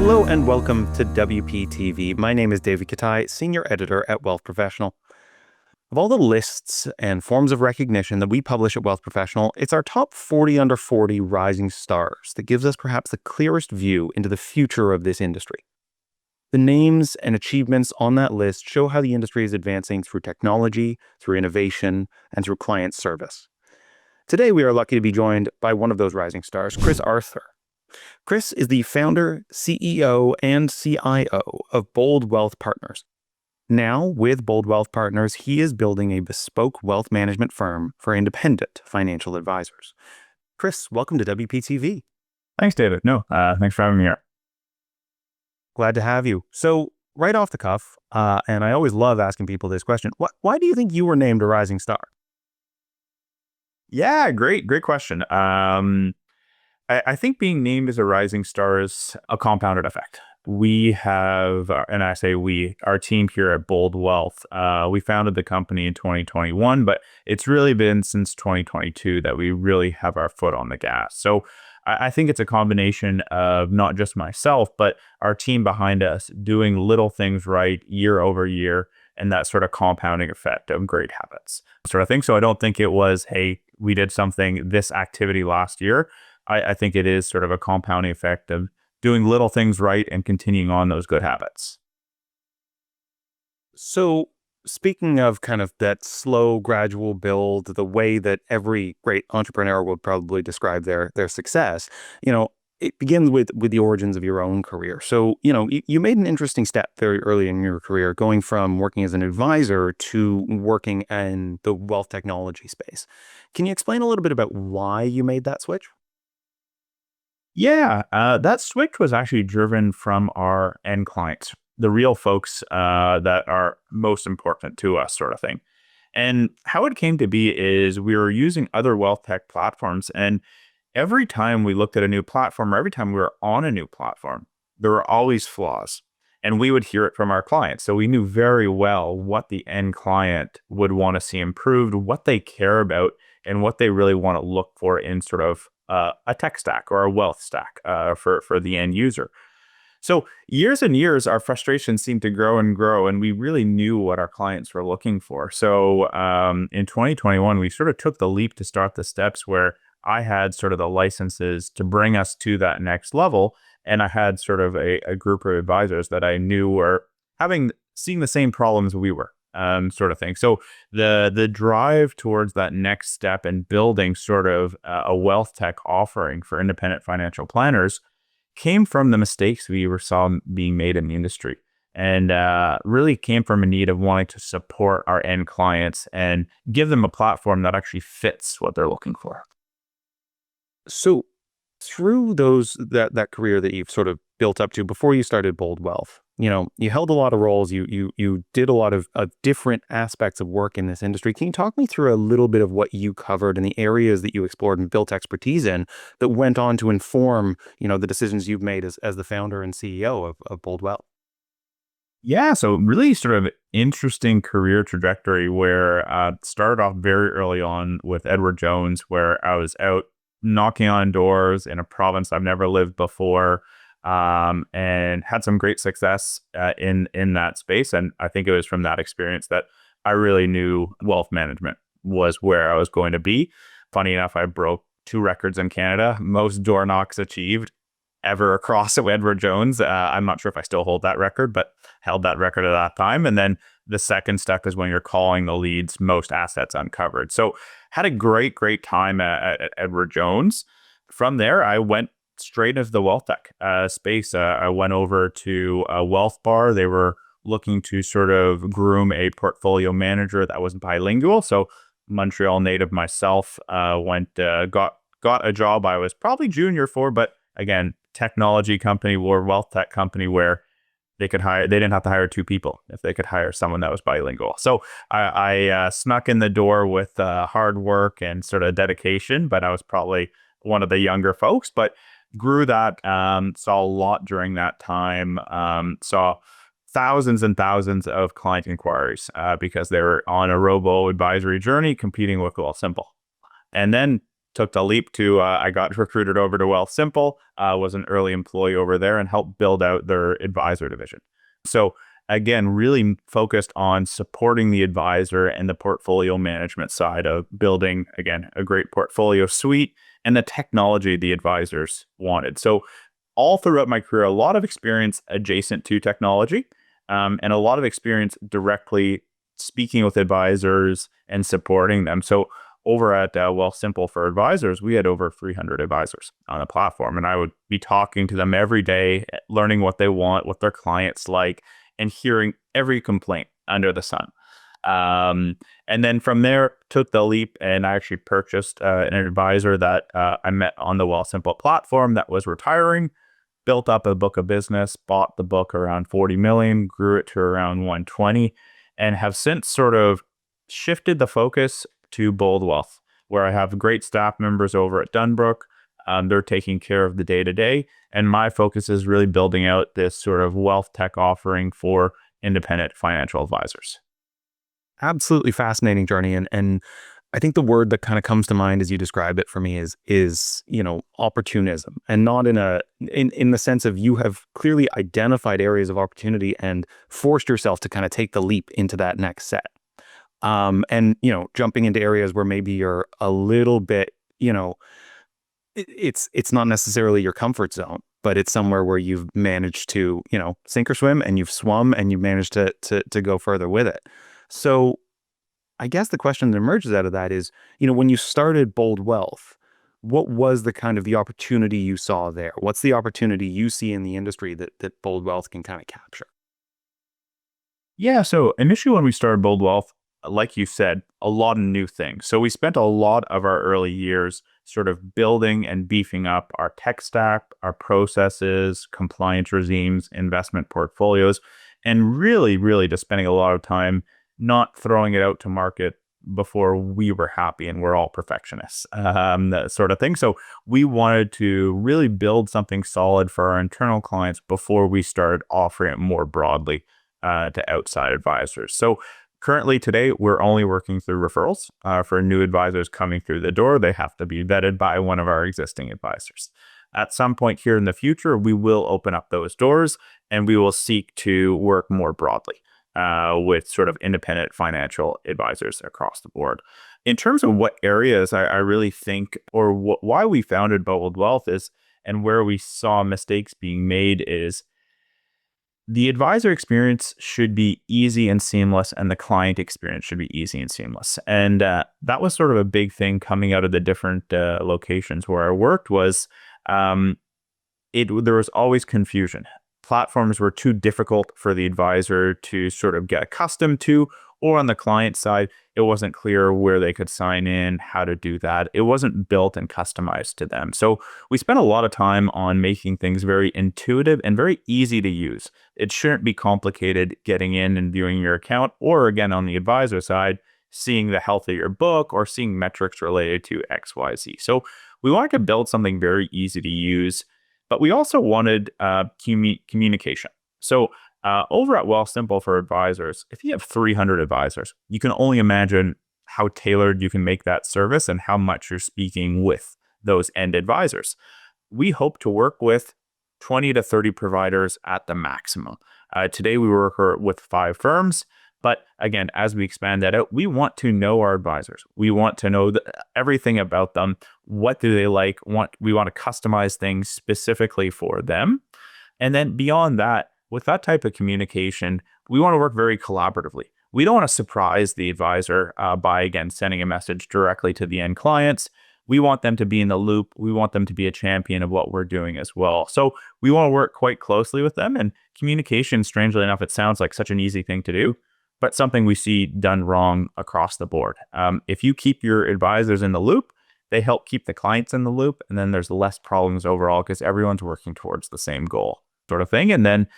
Hello and welcome to WPTV. My name is David Katai, Senior Editor at Wealth Professional. Of all the lists and forms of recognition that we publish at Wealth Professional, it's our top 40 under 40 rising stars that gives us perhaps the clearest view into the future of this industry. The names and achievements on that list show how the industry is advancing through technology, through innovation, and through client service. Today, we are lucky to be joined by one of those rising stars, Chris Arthur. Chris is the founder, CEO, and CIO of Bold Wealth Partners. Now, with Bold Wealth Partners, he is building a bespoke wealth management firm for independent financial advisors. Chris, welcome to WPTV. Thanks, David. Thanks for having me here. Glad to have you. So, right off the cuff, and I always love asking people this question, why do you think you were named a rising star? Yeah, great question. I think being named as a rising star is a compounded effect. We have, and I say we, our team here at Bold Wealth, we founded the company in 2021, but it's really been since 2022 that we really have our foot on the gas. So I think it's a combination of not just myself, but our team behind us doing little things right year over year, and that sort of compounding effect of great habits sort of thing. So I don't think it was, hey, we did this activity last year. I think it is sort of a compounding effect of doing little things right and continuing on those good habits. So, speaking of kind of that slow, gradual build, the way that every great entrepreneur would probably describe their success, it begins with the origins of your own career. So, you made an interesting step very early in your career, going from working as an advisor to working in the wealth technology space. Can you explain a little bit about why you made that switch? Yeah, that switch was actually driven from our end clients, the real folks that are most important to us, sort of thing. And how it came to be is we were using other wealth tech platforms, and every time we looked at a new platform, or every time we were on a new platform, there were always flaws. And we would hear it from our clients. So we knew very well what the end client would want to see improved, what they care about, and what they really want to look for in sort of a tech stack or a wealth stack for the end user. So years and years, our frustration seemed to grow and grow, and we really knew what our clients were looking for. So in 2021, we sort of took the leap to start the steps where I had sort of the licenses to bring us to that next level. And I had sort of a group of advisors that I knew were seeing the same problems we were, sort of thing. So the drive towards that next step and building sort of a wealth tech offering for independent financial planners came from the mistakes we saw being made in the industry, and really came from a need of wanting to support our end clients and give them a platform that actually fits what they're looking for. So, through that career that you've sort of built up to before you started Bold Wealth, you held a lot of roles. You did a lot of different aspects of work in this industry. Can you talk me through a little bit of what you covered and the areas that you explored and built expertise in that went on to inform, the decisions you've made as the founder and CEO of Bold Wealth? Yeah, so really sort of interesting career trajectory where started off very early on with Edward Jones, where I was out knocking on doors in a province I've never lived before, and had some great success in that space. And I think it was from that experience that I really knew wealth management was where I was going to be. Funny enough, I broke 2 records in Canada, most door knocks achieved ever across Edward Jones. I'm not sure if I still hold that record, but held that record at that time. And then the second step is when you're calling the leads, most assets uncovered. So had a great time at Edward Jones. From there, I went straight into the wealth tech space. I went over to a wealth bar. They were looking to sort of groom a portfolio manager that was bilingual. So Montreal native myself, got a job I was probably junior for, but again, technology company or wealth tech company where they didn't have to hire 2 people if they could hire someone that was bilingual. So I snuck in the door with hard work and sort of dedication, but I was probably one of the younger folks, but grew that, saw a lot during that time, saw thousands and thousands of client inquiries because they were on a robo advisory journey competing with Wealthsimple. And then took the leap to, I got recruited over to Wealthsimple, was an early employee over there and helped build out their advisor division. So again, really focused on supporting the advisor and the portfolio management side of building, again, a great portfolio suite and the technology the advisors wanted. So all throughout my career, a lot of experience adjacent to technology, and a lot of experience directly speaking with advisors and supporting them. So over at Wealthsimple for Advisors, we had over 300 advisors on the platform, and I would be talking to them every day, learning what they want, what their clients like, and hearing every complaint under the sun. And then from there, took the leap, and I actually purchased an advisor that I met on the Wealthsimple platform that was retiring, built up a book of business, bought the book around 40 million, grew it to around 120, and have since sort of shifted the focus to Bold Wealth, where I have great staff members over at Dunbrook. They're taking care of the day-to-day, and my focus is really building out this sort of wealth tech offering for independent financial advisors. Absolutely fascinating journey. And I think the word that kind of comes to mind as you describe it for me is opportunism, and not in the sense of you have clearly identified areas of opportunity and forced yourself to kind of take the leap into that next set. And jumping into areas where maybe you're a little bit, it's not necessarily your comfort zone, but it's somewhere where you've managed to, sink or swim, and you've swum and you've managed to go further with it. So I guess the question that emerges out of that is, when you started Bold Wealth, what was the kind of the opportunity you saw there? What's the opportunity you see in the industry that Bold Wealth can kind of capture? Yeah, so initially when we started Bold Wealth, like you said, a lot of new things. So we spent a lot of our early years sort of building and beefing up our tech stack, our processes, compliance regimes, investment portfolios, and really, really just spending a lot of time not throwing it out to market before we were happy and we're all perfectionists, that sort of thing. So we wanted to really build something solid for our internal clients before we started offering it more broadly to outside advisors. So currently today, we're only working through referrals for new advisors coming through the door. They have to be vetted by one of our existing advisors. At some point here in the future, we will open up those doors and we will seek to work more broadly with sort of independent financial advisors across the board. In terms of what areas I really think, or why we founded Bold Wealth is, and where we saw mistakes being made is, the advisor experience should be easy and seamless, and the client experience should be easy and seamless. And that was sort of a big thing coming out of the different locations where I worked was there was always confusion. Platforms were too difficult for the advisor to sort of get accustomed to, or on the client side, it wasn't clear where they could sign in, how to do that. It wasn't built and customized to them. So we spent a lot of time on making things very intuitive and very easy to use. It shouldn't be complicated getting in and viewing your account, or again, on the advisor side, seeing the health of your book or seeing metrics related to XYZ. So we wanted to build something very easy to use, but we also wanted communication. So over at Wealthsimple for Advisors, if you have 300 advisors, you can only imagine how tailored you can make that service and how much you're speaking with those end advisors. We hope to work with 20 to 30 providers at the maximum. Today, we work with 5 firms. But again, as we expand that out, we want to know our advisors. We want to know everything about them. What do they like? We want to customize things specifically for them. And then beyond that, with that type of communication, we want to work very collaboratively. We don't want to surprise the advisor by, again, sending a message directly to the end clients. We want them to be in the loop. We want them to be a champion of what we're doing as well. So we want to work quite closely with them. And communication, strangely enough, it sounds like such an easy thing to do, but something we see done wrong across the board. If you keep your advisors in the loop, they help keep the clients in the loop, and then there's less problems overall because everyone's working towards the same goal, sort of thing. And then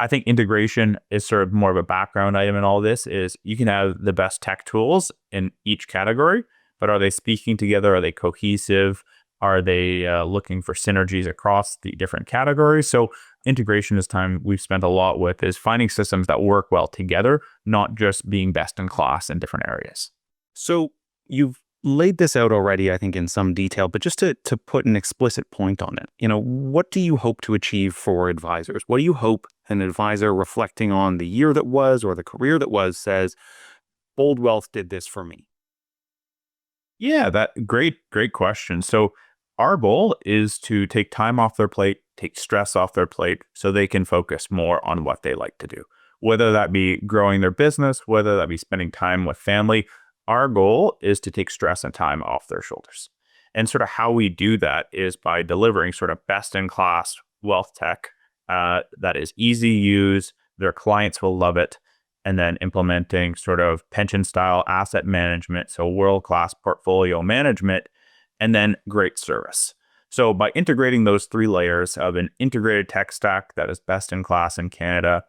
I think integration is sort of more of a background item in all this. Is you can have the best tech tools in each category, but are they speaking together? Are they cohesive? Are they looking for synergies across the different categories? So integration is time we've spent a lot with is finding systems that work well together, not just being best in class in different areas. So you've laid this out already, I think, in some detail, but just to put an explicit point on it, what do you hope to achieve for advisors? What do you hope an advisor reflecting on the year that was or the career that was says, Bold Wealth did this for me? Yeah, that great question. So our goal is to take time off their plate, take stress off their plate so they can focus more on what they like to do. Whether that be growing their business, whether that be spending time with family, our goal is to take stress and time off their shoulders. And sort of how we do that is by delivering sort of best in class wealth tech that is easy to use. Their clients will love it, and then implementing sort of pension style asset management, so world class portfolio management, and then great service. So by integrating those three layers of an integrated tech stack that is best in class in Canada,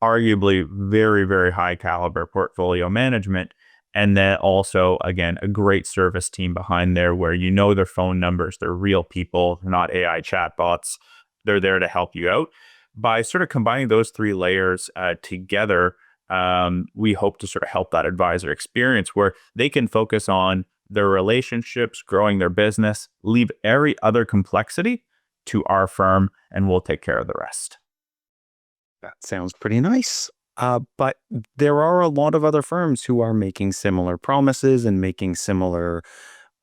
arguably very, very high caliber portfolio management, and then also, again, a great service team behind there where their phone numbers, they're real people, they're not AI chatbots. They're there to help you out. By sort of combining those three layers together, we hope to sort of help that advisor experience where they can focus on their relationships, growing their business, leave every other complexity to our firm, and we'll take care of the rest. That sounds pretty nice. But there are a lot of other firms who are making similar promises and making similar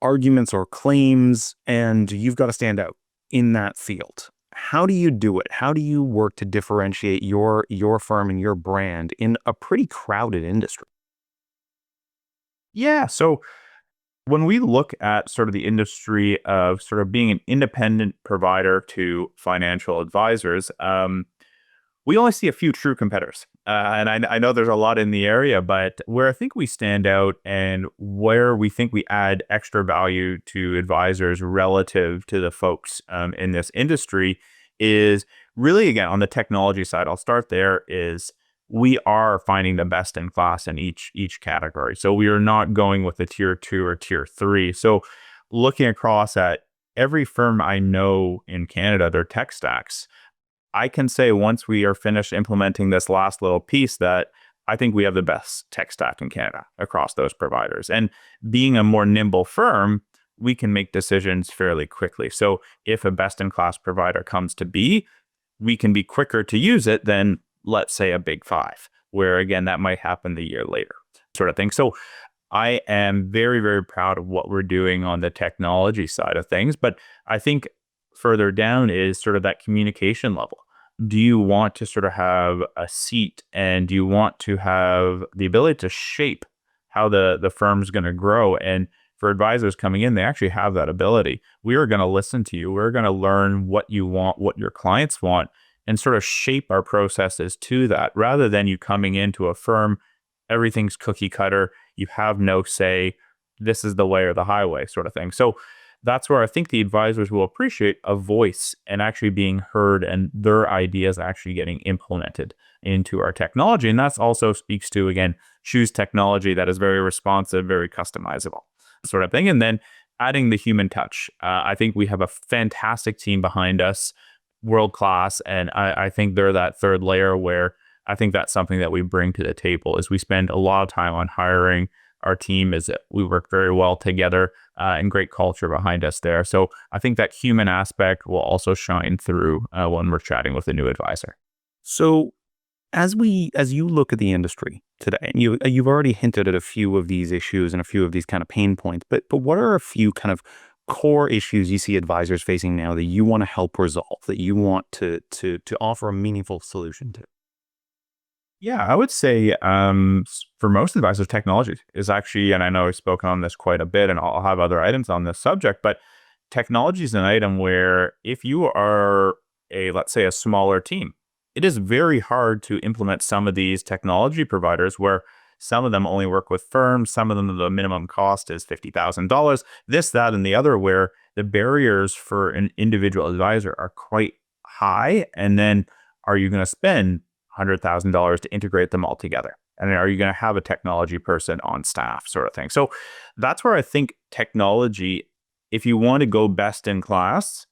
arguments or claims, and you've got to stand out in that field. How do you do it? How do you work to differentiate your firm and your brand in a pretty crowded industry? Yeah. So when we look at sort of the industry of sort of being an independent provider to financial advisors, we only see a few true competitors. And I know there's a lot in the area, but where I think we stand out and where we think we add extra value to advisors relative to the folks in this industry is really, again, on the technology side. I'll start there is we are finding the best in class in each category. So we are not going with a tier two or tier three. So looking across at every firm I know in Canada, their tech stacks, I can say once we are finished implementing this last little piece that I think we have the best tech stack in Canada across those providers. And being a more nimble firm, we can make decisions fairly quickly. So if a best in class provider comes to be, we can be quicker to use it than, let's say, a big five, where again, that might happen the year later, sort of thing. So I am very, very proud of what we're doing on the technology side of things. But I think further down is sort of that communication level. Do you want to sort of have a seat and do you want to have the ability to shape how the firm's going to grow? And for advisors coming in, they actually have that ability. We are going to listen to you. We're going to learn what you want, what your clients want, and sort of shape our processes to that rather than you coming into a firm, everything's cookie cutter. You have no say. This is the way or the highway sort of thing. So that's where I think the advisors will appreciate a voice and actually being heard and their ideas actually getting implemented into our technology. And that's also speaks to, again, choose technology that is very responsive, very customizable sort of thing. And then adding the human touch. I think we have a fantastic team behind us, world class. And I think they're that third layer where I think that's something that we bring to the table is we spend a lot of time on hiring. Our team is we work very well together and great culture behind us there. So I think that human aspect will also shine through when we're chatting with a new advisor. So as you look at the industry today, and you've already hinted at a few of these issues and a few of these kind of pain points, but what are a few kind of core issues you see advisors facing now that you want to help resolve, that you want to offer a meaningful solution to? Yeah, I would say for most advisors, technology is actually, and I know I've spoken on this quite a bit, and I'll have other items on this subject, but technology is an item where if you are let's say, a smaller team, it is very hard to implement some of these technology providers where some of them only work with firms, some of them, the minimum cost is $50,000, this, that, and the other, where the barriers for an individual advisor are quite high. And then are you going to spend $100,000 to integrate them all together? And are you going to have a technology person on staff sort of thing? So that's where I think technology, if you want to go best in class,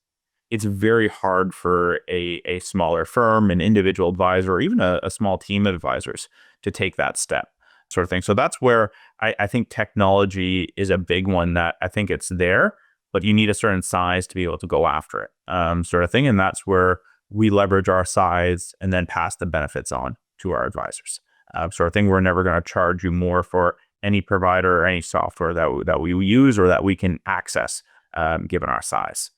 it's very hard for a smaller firm, an individual advisor, or even a small team of advisors to take that step. sort of thing. So that's where I think technology is a big one that I think it's there, but you need a certain size to be able to go after it, sort of thing. And that's where we leverage our size and then pass the benefits on to our advisors, sort of thing. We're never going to charge you more for any provider or any software that we use or that we can access, given our size.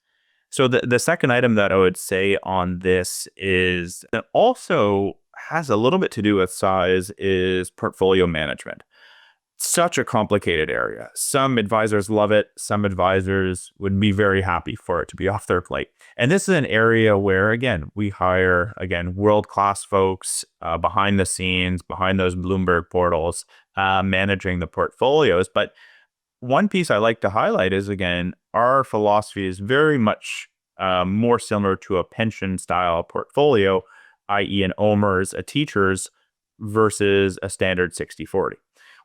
So the second item that I would say on this is that also has a little bit to do with size is portfolio management. Such a complicated area. Some advisors love it. Some advisors would be very happy for it to be off their plate. And this is an area where, again, we hire, world-class folks behind the scenes, behind those Bloomberg portals, managing the portfolios. But one piece I like to highlight is, again, our philosophy is very much more similar to a pension style portfolio, i.e. an OMERS, a teacher's, versus a standard 60/40.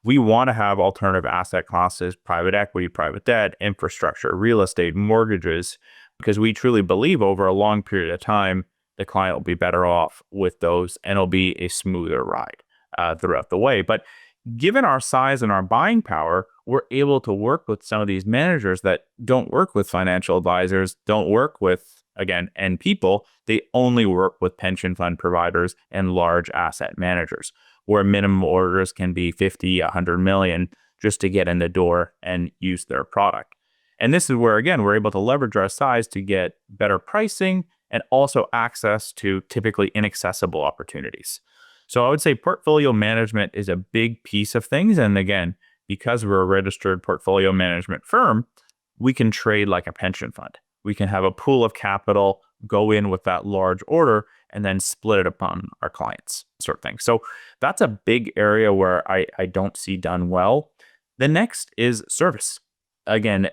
We want to have alternative asset classes, private equity, private debt, infrastructure, real estate, mortgages, because we truly believe over a long period of time, the client will be better off with those and it'll be a smoother ride throughout the way. But given our size and our buying power, we're able to work with some of these managers that don't work with financial advisors, don't work with, again, end people. They only work with pension fund providers and large asset managers, where minimum orders can be 50, 100 million just to get in the door and use their product. And this is where, again, we're able to leverage our size to get better pricing and also access to typically inaccessible opportunities. So I would say portfolio management is a big piece of things. And again, because we're a registered portfolio management firm, we can trade like a pension fund. We can have a pool of capital, go in with that large order, and then split it upon our clients, sort of thing. So that's a big area where I don't see done well. The next is service. Again,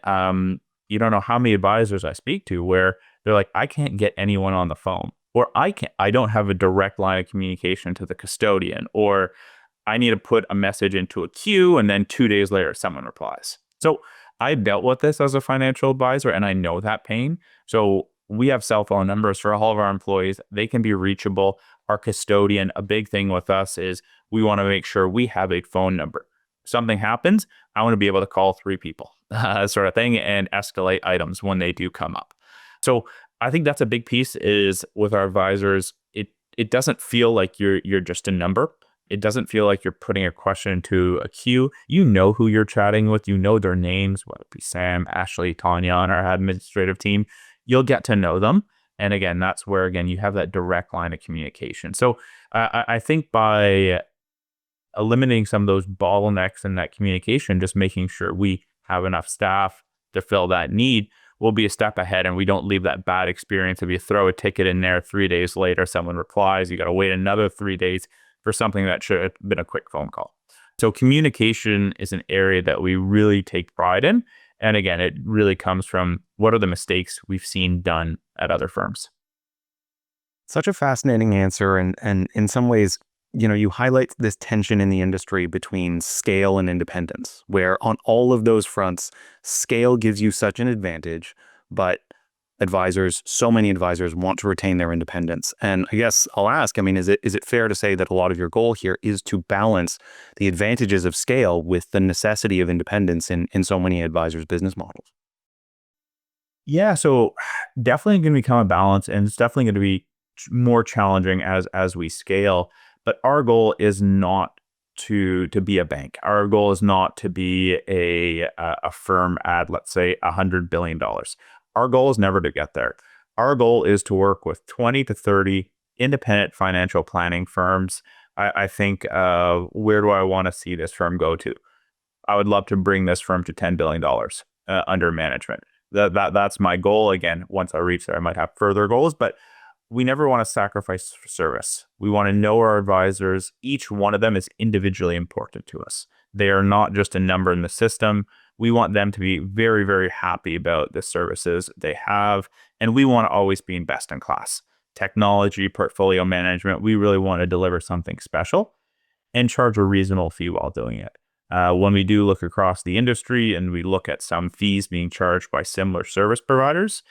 you don't know how many advisors I speak to where they're like, I can't get anyone on the phone, or I don't have a direct line of communication to the custodian, or I need to put a message into a queue and then 2 days later someone replies. So I dealt with this as a financial advisor and I know that pain. So we have cell phone numbers for all of our employees. They can be reachable. Our custodian, a big thing with us is we want to make sure we have a phone number. Something happens, I want to be able to call 3 people, sort of thing, and escalate items when they do come up. So I think that's a big piece is with our advisors, it doesn't feel like you're just a number. It doesn't feel like you're putting a question into a queue. You know who you're chatting with. You know their names, whether it be Sam, Ashley, Tanya on our administrative team. You'll get to know them. And again, that's where, again, you have that direct line of communication. So I think by eliminating some of those bottlenecks in that communication, just making sure we have enough staff to fill that need, we'll be a step ahead and we don't leave that bad experience. If you throw a ticket in there 3 days later, someone replies, you got to wait another 3 days for something that should have been a quick phone call. So communication is an area that we really take pride in. And again, it really comes from what are the mistakes we've seen done at other firms. Such a fascinating answer. And in some ways, you highlight this tension in the industry between scale and independence, where on all of those fronts, scale gives you such an advantage, but so many advisors want to retain their independence. And I guess I'll ask, is it fair to say that a lot of your goal here is to balance the advantages of scale with the necessity of independence in so many advisors' business models? Yeah, so definitely going to become a balance, and it's definitely going to be more challenging as we scale. But our goal is not to be a bank. Our goal is not to be a firm at, let's say, $100 billion. Our goal is never to get there. Our goal is to work with 20 to 30 independent financial planning firms. I think, where do I want to see this firm go to? I would love to bring this firm to $10 billion under management. That's my goal. Again, once I reach there, I might have further goals, but we never want to sacrifice service. We want to know our advisors. Each one of them is individually important to us. They are not just a number in the system. We want them to be very, very happy about the services they have. And we want to always be in best in class. Technology, portfolio management, we really want to deliver something special and charge a reasonable fee while doing it. When we do look across the industry and we look at some fees being charged by similar service providers,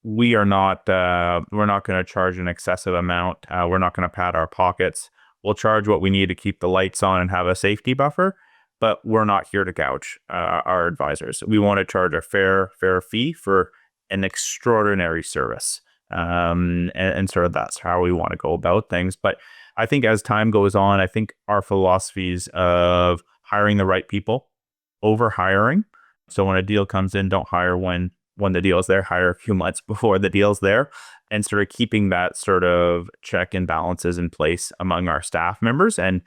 we're not going to charge an excessive amount. We're not going to pad our pockets. We'll charge what we need to keep the lights on and have a safety buffer, but we're not here to gouge our advisors. We want to charge a fair fee for an extraordinary service. And sort of that's how we want to go about things. But I think as time goes on, I think our philosophies of hiring the right people over hiring. So when a deal comes in, don't hire when the deal's there, hire a few months before the deal's there, and sort of keeping that sort of check and balances in place among our staff members. And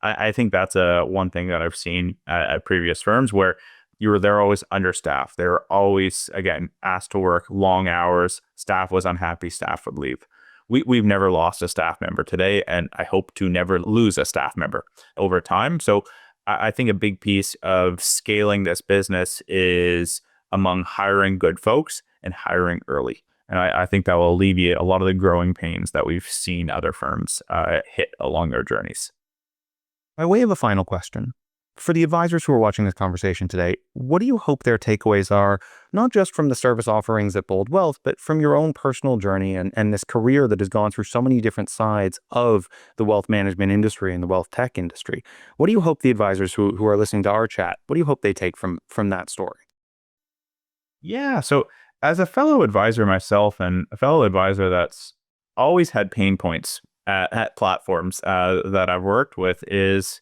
I think that's one thing that I've seen at previous firms where they're always understaffed. They're always, again, asked to work long hours. Staff was unhappy. Staff would leave. We've never lost a staff member today, and I hope to never lose a staff member over time. So I think a big piece of scaling this business is among hiring good folks and hiring early. And I think that will alleviate a lot of the growing pains that we've seen other firms hit along their journeys. By way of a final question, for the advisors who are watching this conversation today, what do you hope their takeaways are, not just from the service offerings at Bold Wealth, but from your own personal journey and this career that has gone through so many different sides of the wealth management industry and the wealth tech industry? What do you hope the advisors who are listening to our chat, what do you hope they take from that story? Yeah. So as a fellow advisor myself and a fellow advisor that's always had pain points at platforms that I've worked with is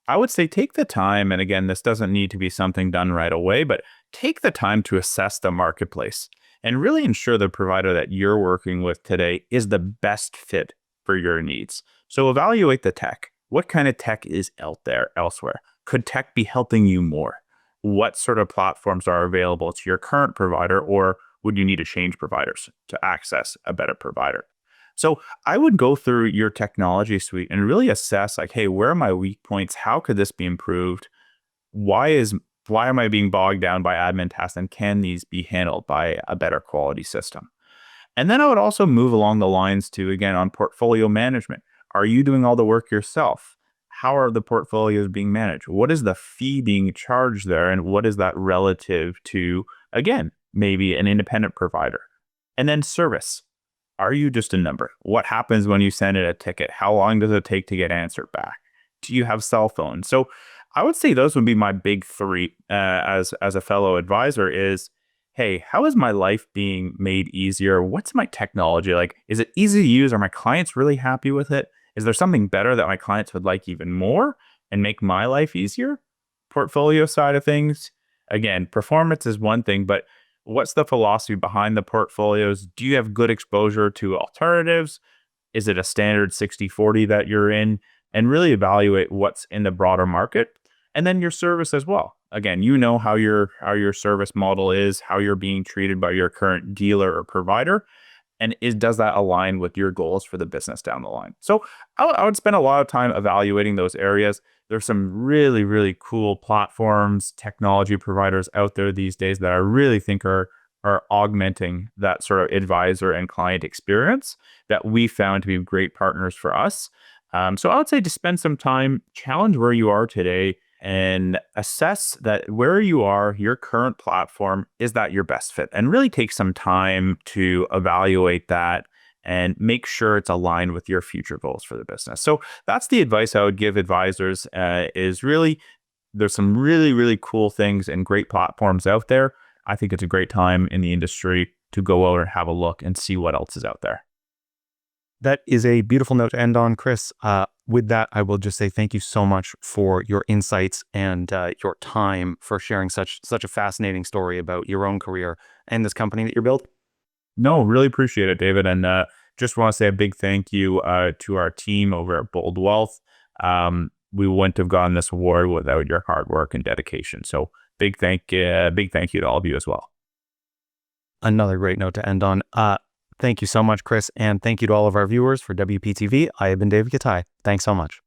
I would say take the time, and again, this doesn't need to be something done right away, but take the time to assess the marketplace and really ensure the provider that you're working with today is the best fit for your needs. So evaluate the tech. What kind of tech is out there elsewhere? Could tech be helping you more? What sort of platforms are available to your current provider, or would you need to change providers to access a better provider? So I would go through your technology suite and really assess like, hey, where are my weak points? How could this be improved? Why am I being bogged down by admin tasks? And can these be handled by a better quality system? And then I would also move along the lines to, again, on portfolio management. Are you doing all the work yourself? How are the portfolios being managed? What is the fee being charged there? And what is that relative to, again, maybe an independent provider? And then service. Are you just a number? What happens when you send in a ticket? How long does it take to get answered back? Do you have cell phones? So I would say those would be my big three as a fellow advisor is, hey, how is my life being made easier? What's my technology like? Is it easy to use? Are my clients really happy with it? Is there something better that my clients would like even more and make my life easier? Portfolio side of things, again, performance is one thing, but what's the philosophy behind the portfolios? Do you have good exposure to alternatives? Is it a standard 60-40 that you're in? And really evaluate what's in the broader market. And then your service as well. Again, you know how your service model is, how you're being treated by your current dealer or provider. And does that align with your goals for the business down the line? So I would spend a lot of time evaluating those areas. There's some really, really cool platforms, technology providers out there these days that I really think are augmenting that sort of advisor and client experience that we found to be great partners for us. So I would say to spend some time, challenge where you are today, and assess that where you are, your current platform, is that your best fit? And really take some time to evaluate that and make sure it's aligned with your future goals for the business. So that's the advice I would give advisors is really, there's some really, really cool things and great platforms out there. I think it's a great time in the industry to go out and have a look and see what else is out there. That is a beautiful note to end on, Chris. With that, I will just say thank you so much for your insights and your time, for sharing such a fascinating story about your own career and this company that you're building. No, really appreciate it, David. And just want to say a big thank you to our team over at Bold Wealth. We wouldn't have gotten this award without your hard work and dedication. So big thank you to all of you as well. Another great note to end on. Thank you so much, Chris, and thank you to all of our viewers for WPTV. I have been David Katai. Thanks so much.